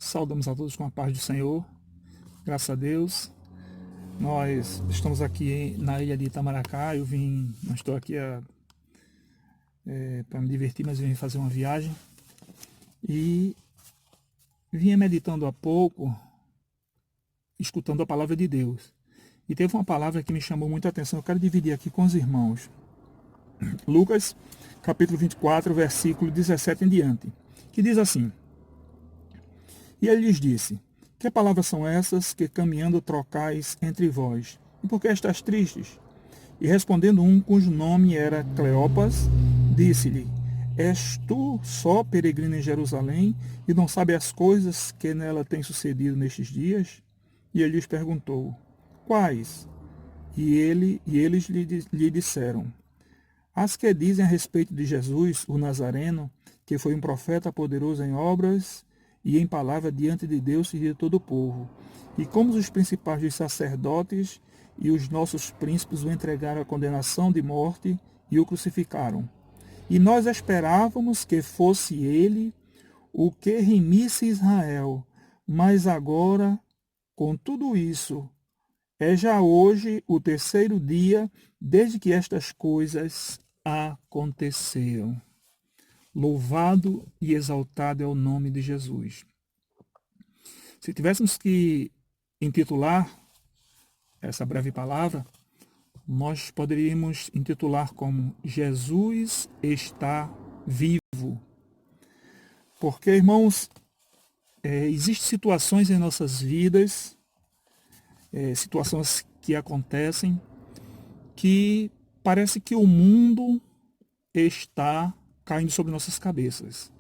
Saudamos a todos com a paz do Senhor, graças a Deus. Nós estamos aqui na ilha de Itamaracá. Não estou aqui para me divertir, mas vim fazer uma viagem. E vinha meditando há pouco, escutando a palavra de Deus. E teve uma palavra que me chamou muita atenção, eu quero dividir aqui com os irmãos. Lucas, capítulo 24, versículo 17 em diante, que diz assim: E ele lhes disse: Que palavras são essas que caminhando trocais entre vós? E por que estás tristes? E respondendo um, cujo nome era Cleopas, disse-lhe: És tu só peregrino em Jerusalém e não sabe as coisas que nela têm sucedido nestes dias? E ele lhes perguntou: Quais? E eles lhe disseram: As que dizem a respeito de Jesus, o Nazareno, que foi um profeta poderoso em obras e em palavra diante de Deus e de todo o povo. E como os principais dos sacerdotes e os nossos príncipes o entregaram à condenação de morte e o crucificaram. E nós esperávamos que fosse ele o que remisse Israel. Mas agora, com tudo isso, é já hoje o terceiro dia desde que estas coisas aconteceram. Louvado e exaltado é o nome de Jesus. Se tivéssemos que intitular essa breve palavra, nós poderíamos intitular como Jesus está vivo. Porque, irmãos, existem situações em nossas vidas, situações que acontecem, que parece que o mundo está caindo sobre nossas cabeças.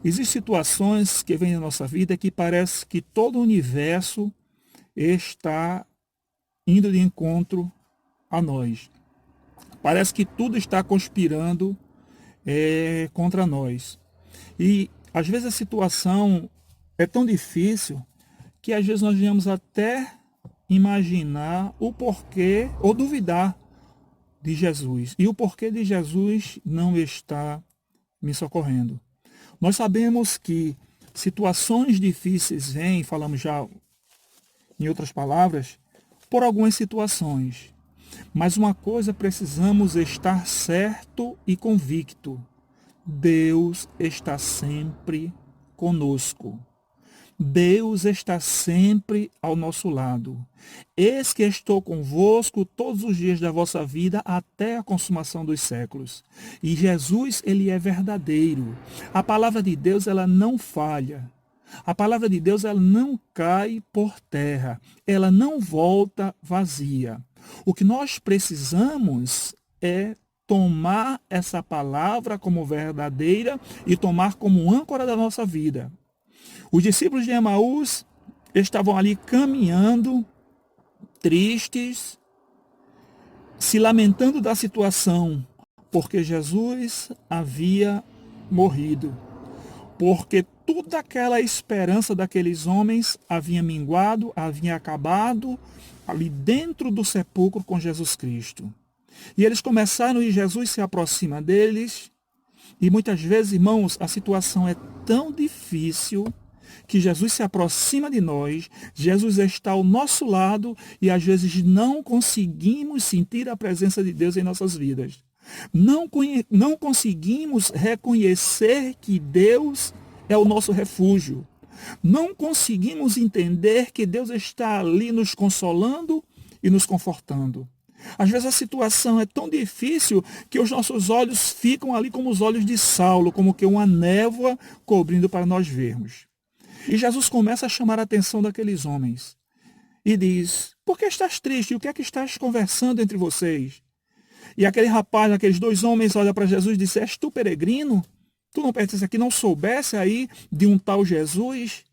Existem situações que vêm na nossa vida que parece que todo o universo está indo de encontro a nós. Parece que tudo está conspirando contra nós. E às vezes a situação é tão difícil que às vezes nós viemos até imaginar o porquê ou duvidar de Jesus. E o porquê de Jesus não está me socorrendo. Nós sabemos que situações difíceis vêm, falamos já em outras palavras, por algumas situações. Mas uma coisa precisamos estar certo e convicto: Deus está sempre conosco. Deus está sempre ao nosso lado. Eis que estou convosco todos os dias da vossa vida até a consumação dos séculos. E Jesus, ele é verdadeiro. A palavra de Deus, ela não falha. A palavra de Deus, ela não cai por terra. Ela não volta vazia. O que nós precisamos é tomar essa palavra como verdadeira e tomar como âncora da nossa vida. Os discípulos de Emaús estavam ali caminhando, tristes, se lamentando da situação, porque Jesus havia morrido. Porque toda aquela esperança daqueles homens havia minguado, havia acabado ali dentro do sepulcro com Jesus Cristo. E eles começaram e Jesus se aproxima deles. E muitas vezes, irmãos, a situação é tão difícil que Jesus se aproxima de nós, Jesus está ao nosso lado e às vezes não conseguimos sentir a presença de Deus em nossas vidas. Não conseguimos reconhecer que Deus é o nosso refúgio. Não conseguimos entender que Deus está ali nos consolando e nos confortando. Às vezes a situação é tão difícil que os nossos olhos ficam ali como os olhos de Saulo, como que uma névoa cobrindo para nós vermos. E Jesus começa a chamar a atenção daqueles homens e diz: Por que estás triste? O que é que estás conversando entre vocês? E aquele rapaz, aqueles dois homens olham para Jesus e dizem: És tu peregrino? Tu não pertence aqui, não soubesse aí de um tal Jesus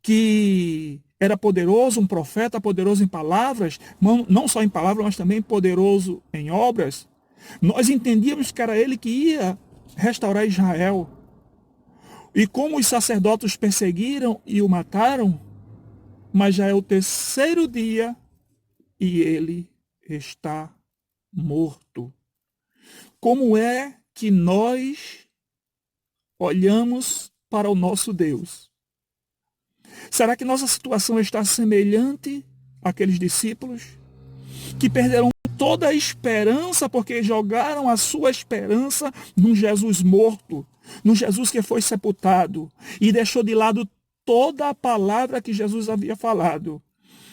que era poderoso, um profeta poderoso em palavras, não só em palavras, mas também poderoso em obras? Nós entendíamos que era ele que ia restaurar Israel. E como os sacerdotes o perseguiram e o mataram, mas já é o terceiro dia e ele está morto. Como é que nós olhamos para o nosso Deus? Será que nossa situação está semelhante àqueles discípulos que perderam toda a esperança porque jogaram a sua esperança num Jesus morto, num Jesus que foi sepultado e deixou de lado toda a palavra que Jesus havia falado,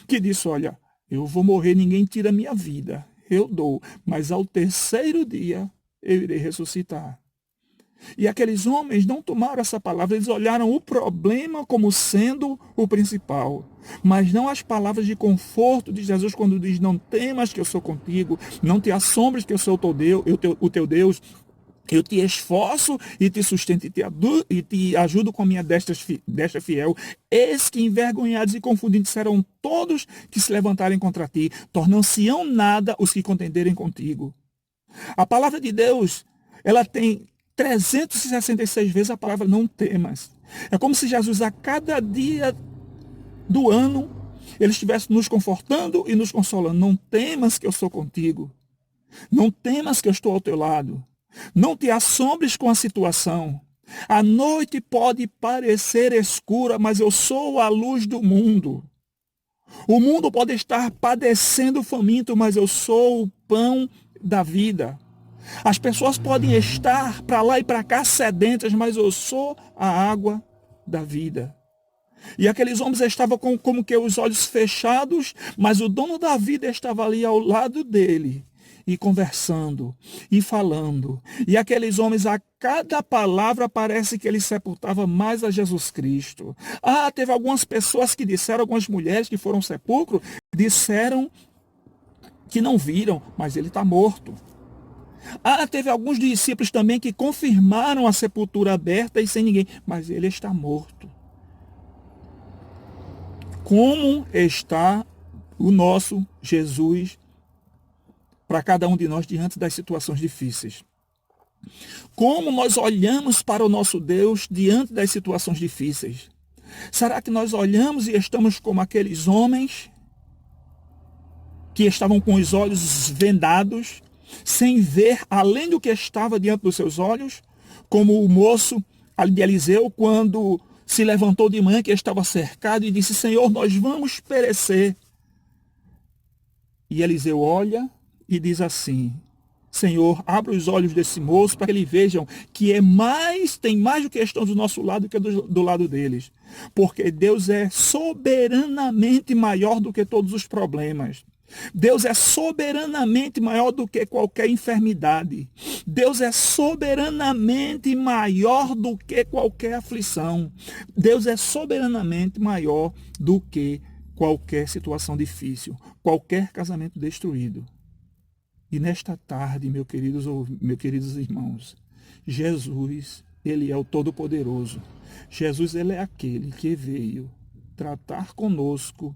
que disse, olha, eu vou morrer, ninguém tira minha vida, eu dou, mas ao terceiro dia eu irei ressuscitar. E aqueles homens não tomaram essa palavra, eles olharam o problema como sendo o principal, mas não as palavras de conforto de Jesus quando diz, não temas que eu sou contigo, não te assombres que eu sou o teu Deus, eu te esforço e te sustento e te ajudo com a minha destra fiel. Eis que envergonhados e confundidos serão todos que se levantarem contra ti, tornam-se-ão nada os que contenderem contigo. A palavra de Deus, ela tem 366 vezes a palavra não temas. É como se Jesus a cada dia do ano, ele estivesse nos confortando e nos consolando. Não temas que eu sou contigo. Não temas que eu estou ao teu lado. Não te assombres com a situação. A noite pode parecer escura, mas eu sou a luz do mundo. O mundo pode estar padecendo faminto, mas eu sou o pão da vida. As pessoas podem estar para lá e para cá sedentas, mas eu sou a água da vida. E aqueles homens estavam como que os olhos fechados, mas o dono da vida estava ali ao lado dele, e conversando, e falando. E aqueles homens, a cada palavra, parece que ele sepultava mais a Jesus Cristo. Teve algumas pessoas que disseram, algumas mulheres que foram ao sepulcro, disseram que não viram, mas ele está morto. Teve alguns discípulos também que confirmaram a sepultura aberta e sem ninguém, mas ele está morto. Como está o nosso Jesus para cada um de nós diante das situações difíceis? Como nós olhamos para o nosso Deus diante das situações difíceis? Será que nós olhamos e estamos como aqueles homens que estavam com os olhos vendados, sem ver além do que estava diante dos seus olhos, como o moço ali de Eliseu, quando se levantou de manhã, que estava cercado, e disse, Senhor, nós vamos perecer. E Eliseu olha e diz assim, Senhor, abre os olhos desse moço para que eles vejam que tem mais do que estão do nosso lado que do lado deles. Porque Deus é soberanamente maior do que todos os problemas. Deus é soberanamente maior do que qualquer enfermidade. Deus é soberanamente maior do que qualquer aflição. Deus é soberanamente maior do que qualquer situação difícil, qualquer casamento destruído. E nesta tarde, meus queridos irmãos, Jesus, ele é o Todo-Poderoso. Jesus, ele é aquele que veio tratar conosco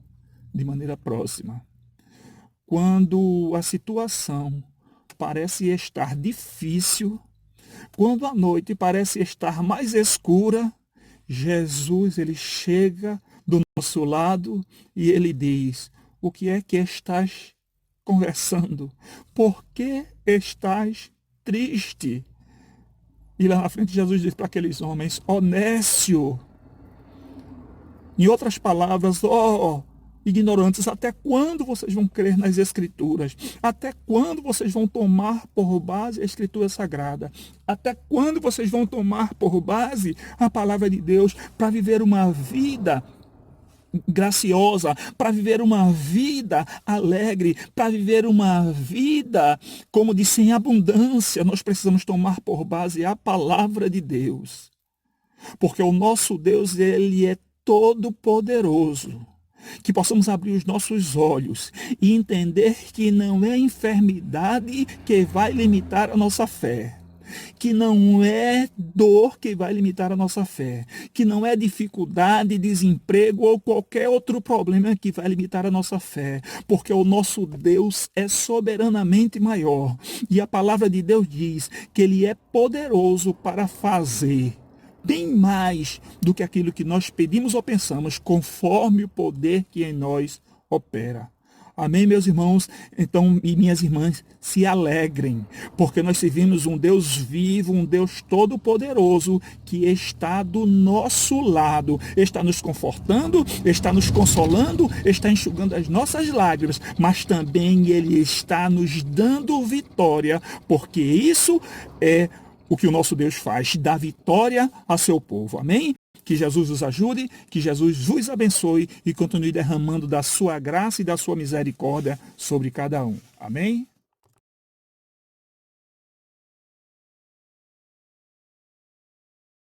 de maneira próxima. Quando a situação parece estar difícil, quando a noite parece estar mais escura, Jesus, ele chega do nosso lado e ele diz, o que é que estás conversando? Por que estás triste? E lá na frente Jesus diz para aqueles homens, nécio. Em outras palavras, ignorantes, até quando vocês vão crer nas Escrituras? Até quando vocês vão tomar por base a Escritura Sagrada? Até quando vocês vão tomar por base a Palavra de Deus para viver uma vida graciosa, para viver uma vida alegre, para viver uma vida, como disse, em abundância? Nós precisamos tomar por base a Palavra de Deus. Porque o nosso Deus, ele é todo-poderoso. Que possamos abrir os nossos olhos e entender que não é enfermidade que vai limitar a nossa fé. Que não é dor que vai limitar a nossa fé. Que não é dificuldade, desemprego ou qualquer outro problema que vai limitar a nossa fé. Porque o nosso Deus é soberanamente maior. E a palavra de Deus diz que ele é poderoso para fazer bem mais do que aquilo que nós pedimos ou pensamos, conforme o poder que em nós opera. Amém, meus irmãos? Então, e minhas irmãs, se alegrem, porque nós servimos um Deus vivo, um Deus todo-poderoso, que está do nosso lado, está nos confortando, está nos consolando, está enxugando as nossas lágrimas, mas também Ele está nos dando vitória, porque isso é o que o nosso Deus faz, dá vitória a seu povo. Amém? Que Jesus os ajude, que Jesus vos abençoe e continue derramando da sua graça e da sua misericórdia sobre cada um. Amém?